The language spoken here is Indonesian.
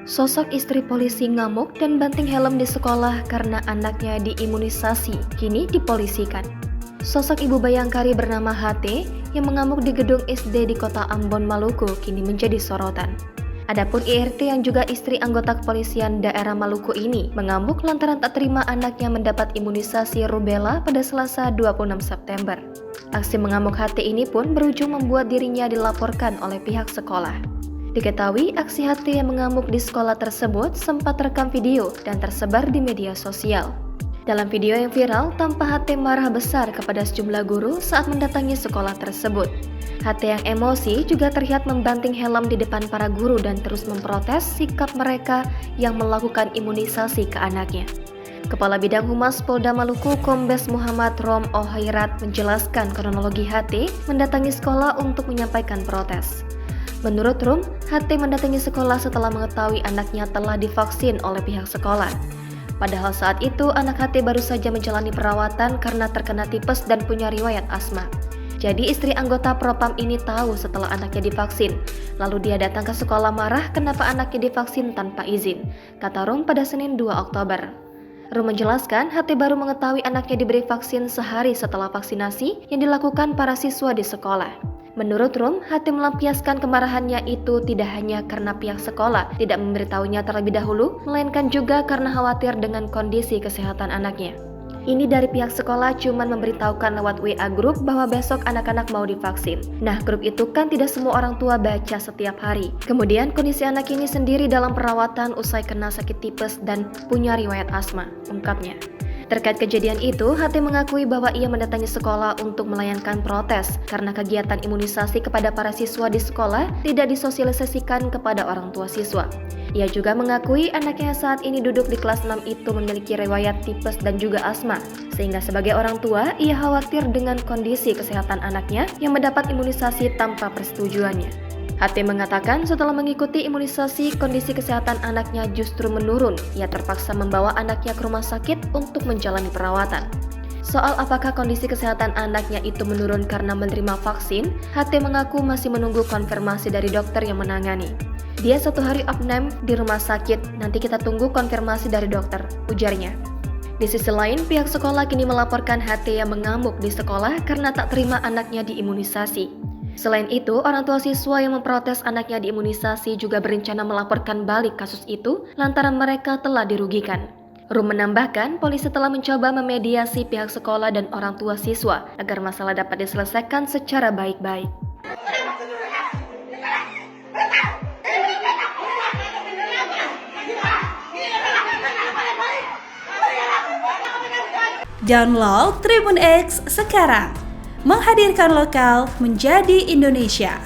Sosok istri polisi ngamuk dan banting helm di sekolah karena anaknya diimunisasi, kini dipolisikan. Sosok ibu bayangkari bernama HT yang mengamuk di gedung SD di kota Ambon, Maluku kini menjadi sorotan. Adapun IRT yang juga istri anggota kepolisian daerah Maluku ini mengamuk lantaran tak terima anaknya mendapat imunisasi rubella pada Selasa 26 September. Aksi mengamuk HT ini pun berujung membuat dirinya dilaporkan oleh pihak sekolah. Diketahui aksi HT yang mengamuk di sekolah tersebut sempat terekam video dan tersebar di media sosial. Dalam video yang viral, tampak HT marah besar kepada sejumlah guru saat mendatangi sekolah tersebut. HT yang emosi juga terlihat membanting helm di depan para guru dan terus memprotes sikap mereka yang melakukan imunisasi ke anaknya. Kepala Bidang Humas Polda Maluku Kombes Muhammad Rom Ohairat menjelaskan kronologi HT mendatangi sekolah untuk menyampaikan protes. Menurut Rum, HT mendatangi sekolah setelah mengetahui anaknya telah divaksin oleh pihak sekolah. Padahal saat itu anak HT baru saja menjalani perawatan karena terkena tipes dan punya riwayat asma. Jadi istri anggota Propam ini tahu setelah anaknya divaksin. Lalu dia datang ke sekolah marah kenapa anaknya divaksin tanpa izin, kata Rum pada Senin 2 Oktober. Rum menjelaskan HT baru mengetahui anaknya diberi vaksin sehari setelah vaksinasi yang dilakukan para siswa di sekolah. Menurut Rum, HT melampiaskan kemarahannya itu tidak hanya karena pihak sekolah tidak memberitahunya terlebih dahulu, melainkan juga karena khawatir dengan kondisi kesehatan anaknya. Ini dari pihak sekolah cuman memberitahukan lewat WA grup bahwa besok anak-anak mau divaksin. Nah, grup itu kan tidak semua orang tua baca setiap hari. Kemudian kondisi anak ini sendiri dalam perawatan usai kena sakit tipes dan punya riwayat asma, ungkapnya. Terkait kejadian itu, HT mengakui bahwa ia mendatangi sekolah untuk melayangkan protes karena kegiatan imunisasi kepada para siswa di sekolah tidak disosialisasikan kepada orang tua siswa. Ia juga mengakui anaknya saat ini duduk di kelas 6 itu memiliki riwayat tipes dan juga asma, sehingga sebagai orang tua, ia khawatir dengan kondisi kesehatan anaknya yang mendapat imunisasi tanpa persetujuannya. HT mengatakan setelah mengikuti imunisasi, kondisi kesehatan anaknya justru menurun. Ia terpaksa membawa anaknya ke rumah sakit untuk menjalani perawatan. Soal apakah kondisi kesehatan anaknya itu menurun karena menerima vaksin, HT mengaku masih menunggu konfirmasi dari dokter yang menangani. Dia 1 hari opname di rumah sakit, nanti kita tunggu konfirmasi dari dokter, ujarnya. Di sisi lain, pihak sekolah kini melaporkan HT yang mengamuk di sekolah karena tak terima anaknya diimunisasi. Selain itu, orang tua siswa yang memprotes anaknya diimunisasi juga berencana melaporkan balik kasus itu lantaran mereka telah dirugikan. Rum menambahkan, polisi telah mencoba memediasi pihak sekolah dan orang tua siswa agar masalah dapat diselesaikan secara baik-baik. Download Tribun X sekarang, menghadirkan lokal menjadi Indonesia.